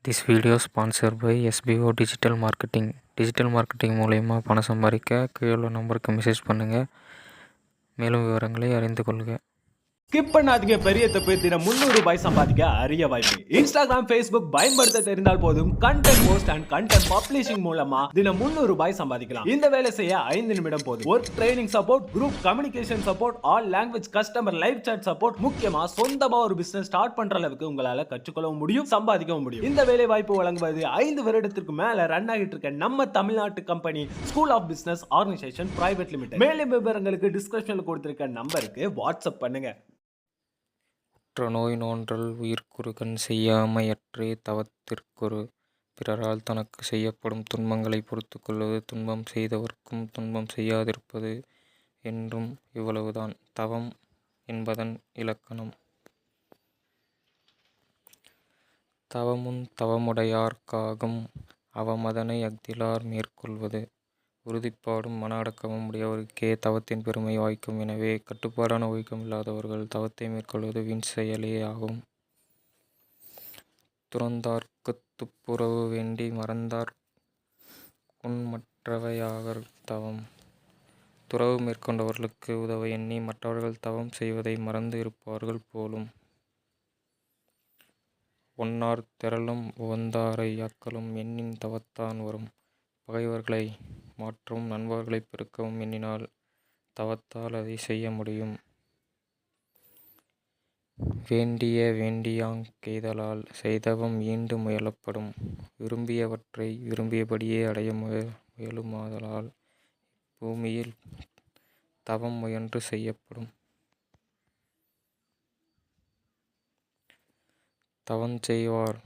This video sponsored by SBO digital marketing. Digital marketing மூலயமா பணம் சம்பாதிக்க கீழே உள்ள நம்பருக்கு மெசேஜ் பண்ணுங்கள். மேலும் விவரங்களை அறிந்து கொள்க. ஸ்கிப் பண்ணாதீங்க. பெரிய தப்பு. தினம் ₹300 சம்பாதிக்க அரிய வாய்ப்பு. இன்ஸ்டாகிராம், ஃபேஸ்புக் பயன்படுத்த தெரிந்தால் போதும். Content post and content publishing மூலமா தினம் ₹300 சம்பாதிக்கலாம். இந்த வேலை செய்ய 5 நிமிடம் போதும். Work training support, group communication support, all language customer live chat support, முக்கியமா சொந்தமா ஒரு பிசினஸ் ஸ்டார்ட் பண்ற அளவுக்கு உங்களால கற்றுக்கொள்ளவும் முடியும், சம்பாதிக்கவும் முடியும். இந்த வேலை வாய்ப்பு வழங்குவது 5 வருடத்திற்கு மேல ரன் ஆகிட்டு இருக்க நம்ம தமிழ்நாட்டு company school of business organisation private limited. மேலும் விவரங்களுக்கு டிஸ்கிரிப்ஷன்ல கொடுத்திருக்க நம்பருக்கு வாட்ஸ்அப் பண்ணுங்க. உற்ற நோய் நோன்றல் உயிர்க்குறுகண் செய்யாமையற்றே தவத்திற்கொரு பிறரால் தனக்கு செய்யப்படும் துன்பங்களை பொறுத்து கொள்வது துன்பம் செய்தவர்க்கும் துன்பம் செய்யாதிருப்பது என்றும் இவ்வளவுதான் தவம் என்பதன் இலக்கணம். தவமும் தவமுடையார்க்காகும் அவமதனை அஃதிலார் மேற்கொள்வது உறுதிப்பாடும் மன அடக்கமும் உடையவருக்கே தவத்தின் பெருமை வாய்க்கும். எனவே கட்டுப்பாடான ஒழுக்கம் இல்லாதவர்கள் தவத்தை மேற்கொள்வது வீண் செயலே ஆகும். துறந்தார்க்குத் துப்புரவு வேண்டி மறந்தார் மற்றவையாவர் தவம். துறவு மேற்கொண்டவர்களுக்கு உதவ எண்ணி மற்றவர்கள் தவம் செய்வதை மறந்து இருப்பார்கள் போலும். ஒன்னார் திரளும் உவந்தாரை யாக்கலும் எண்ணின் தவத்தான் வரும். பகைவர்களை மாற்றவும் நண்பர்களை பெருக்கவும் எண்ணினால் தவத்தால் அதை செய்ய முடியும். வேண்டிய வேண்டியாங் கெய்தலால் செய்தவம் ஈண்டு முயலப்படும். விரும்பியவற்றை விரும்பியபடியே அடைய முயலுமாதலால் பூமியில் தவம் முயன்று செய்யப்படும். தவஞ் செய்வார்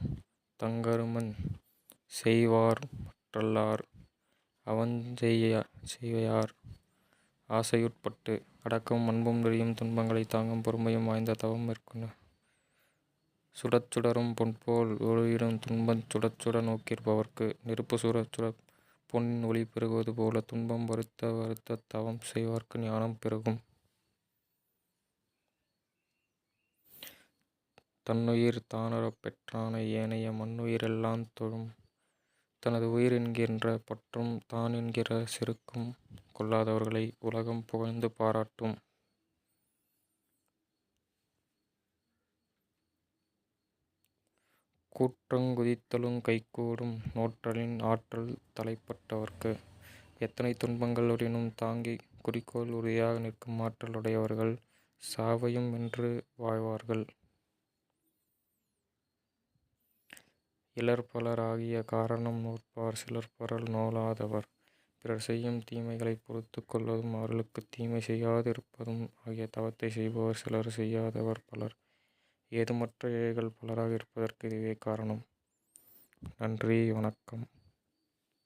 தங்கருமன் செய்வார் மற்றல்லார் அவஞ்செய்யார் ஆசையுட்பட்டு. அடக்கமும் அன்பும் நெறியும் துன்பங்களை தாங்கும் பொறுமையும் வாய்ந்த தவம் மேற்கொண்டு சுடச்சுடரும் பொன்போல் ஒளியிடும் துன்பம் சுடச்சுட நோக்கியிருப்பவர்க்கு நெருப்பு சுட பொன்னின் ஒளி பெருகுவது போல துன்பம் வருத்த தவம் செய்வார்க்கு ஞானம் பெருகும். தன்னுயிர் தானுறப் பெற்றானை ஏனைய மண்ணுயிரெல்லாந் தொழும். தனது உயிர் என்கின்ற பற்றும் தான் என்கிற செருக்கும் கொள்ளாதவர்களை உலகம் புகழ்ந்து பாராட்டும். கூற்றங்குதித்தலுங் கைகூடும் நோற்றலின் ஆற்றல் தலைப்பட்டவர்க்கு. எத்தனை துன்பங்கள் வரினும் தாங்கிக் குறிக்கோள் உறுதியாக நிற்கும் ஆற்றல் உடையவர்கள் சாவையும் வென்று வாழ்வார்கள். இலர்பலர் ஆகிய காரணம் நோற்பார் சிலர்பரல் நோலாதவர். பிறர் செய்யும் தீமைகளைப் பொறுத்து கொள்வதும் அவர்களுக்குத் தீமை செய்யாதிருப்பதும் ஆகிய தவத்தை செய்பவர் சிலர் செய்யாதவர் பலர். ஏதுமற்ற ஏழைகள் பலராக இருப்பதற்கு இதுவே காரணம். நன்றி, வணக்கம்.